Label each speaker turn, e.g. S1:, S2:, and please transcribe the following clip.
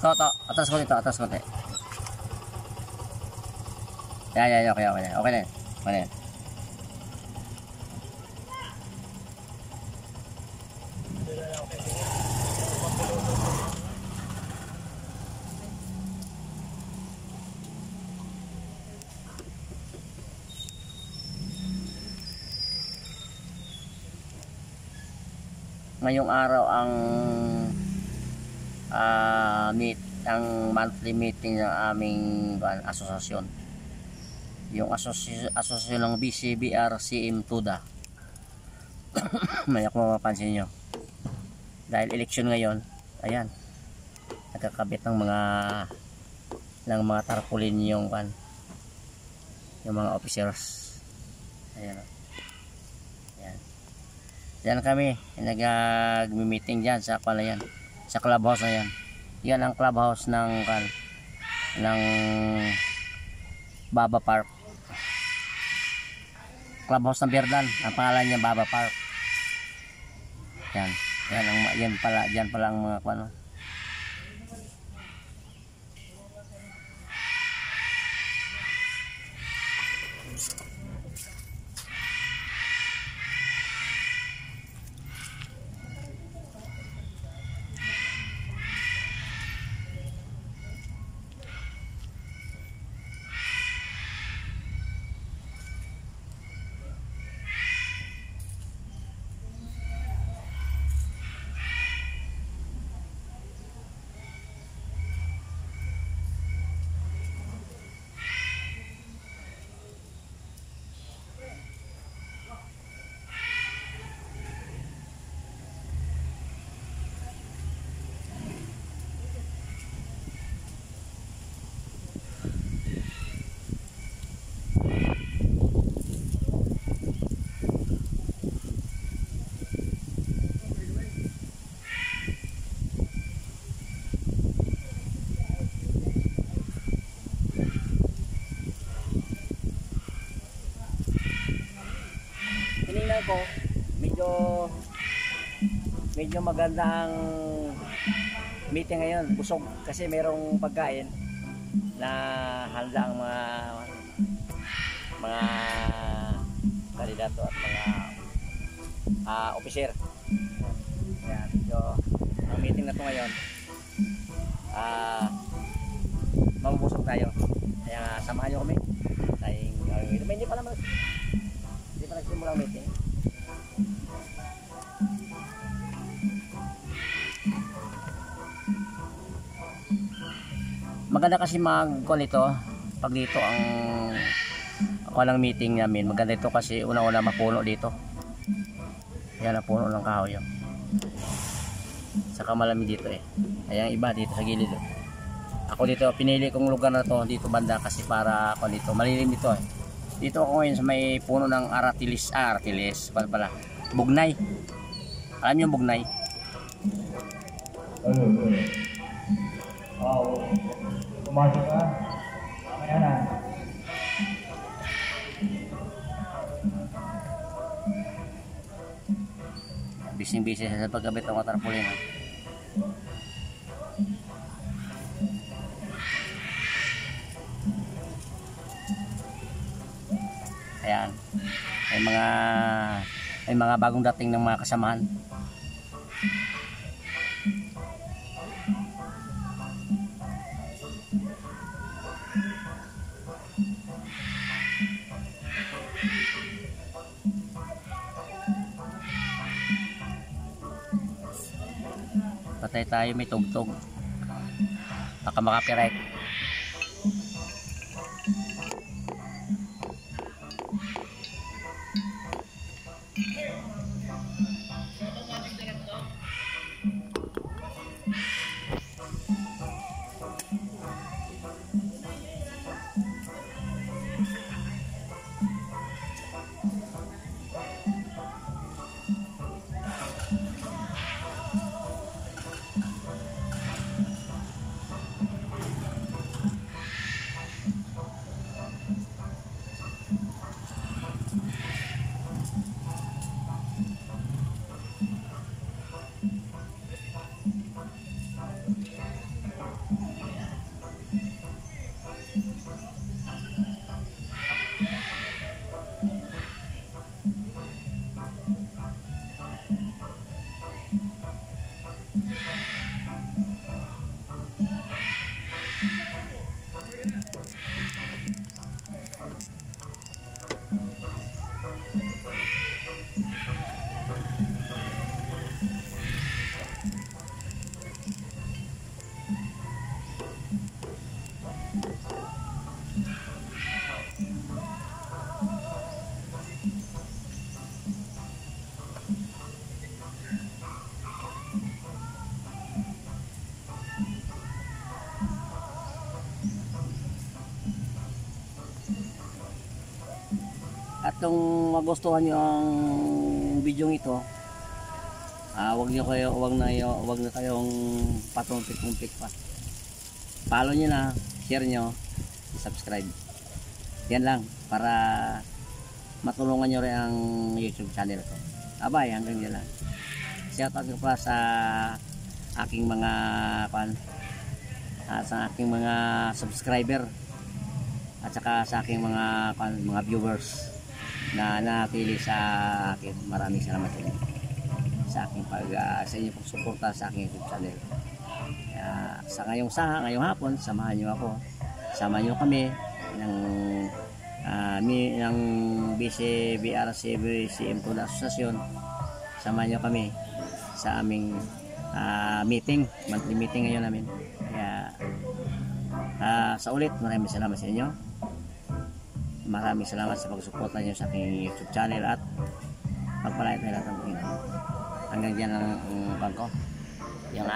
S1: To. Atas konti to. Atas konti. Yan. Okay. Okay na. Okay na. Ngayong araw ang monthly meeting ng aming asosasyon. Yung asosasyon ng BCBR CM Tuda. May ako mapapansin nyo. Dahil eleksyon ngayon, ayan. Nagkakabit ng mga tarpaulin yung mga officers. Ayan. Diyan kami nag-meeting diyan sa yan, sa clubhouse na yan. Yan ang clubhouse ng Baba Park. Clubhouse ng Berdan, ang pangalan niya Baba Park. Yan pala ang mga tinignan ko, medyo maganda ang meeting ngayon. Busog kasi merong pagkain na handa ang mga kandidato at mga officer. Kaya medyo ang meeting na to ngayon, mabubusog tayo. Kaya samahan nyo kami. Hindi pa nagsimula ang meeting. Maganda kasi mag-call ito pag dito ang walang meeting namin. Maganda ito kasi una-una mapuno dito. Yan ang puno ng kahoy. Saka malamig dito eh. Kaya iba dito sa gilid. Ako dito pinili kong lugar na to dito banda kasi para ako dito malilim dito eh. Dito ako ngayon sa may puno ng aratilis pala. Bugnay. Alam niyo yung bugnay?
S2: Wow. Pumasok ka. Mamaya na.
S1: Bising-bising sa pagkabit ng tarpaulin. Ayan. May mga bagong dating ng mga kasamahan. Patay tayo, may tugtog. Baka makapirek. kung magustuhan niyo ang video ito, wag na kayong patumpik-tumpik pa. Follow niyo na, share niyo, subscribe. Yan lang para matulungan niyo rin ang YouTube channel ko. Abay, hanggang yan lang. Shout out ko pa sa aking mga subscriber at saka sa aking mga viewers na natili sa akin. Maraming salamat sa inyo sa aking sa inyo pong suporta sa aking YouTube channel. Sa ngayong hapon, samahan niyo ako. Samahan niyo kami ng BRCM2 na asosasyon. Samahan niyo kami sa aming meeting, monthly meeting ngayon namin. Kaya sa ulit, maraming salamat sa inyo. Maraming salamat sa pagsuporta niyo sa aking YouTube channel at pagpalayat na lahat ng Panginoon. Hanggang dyan ang bangko. Yung